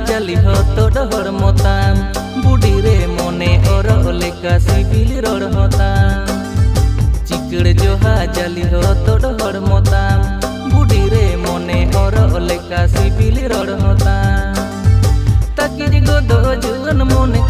जाली होतो डहर मोताम बुढ़ी रे मने और लेका सिबिल रोड होताम चिकड़ जोहा जाली होतो डहर मोताम बुढ़ी रे मने और लेका सिबिल रोड होताम तकिर गोदो जुवन मने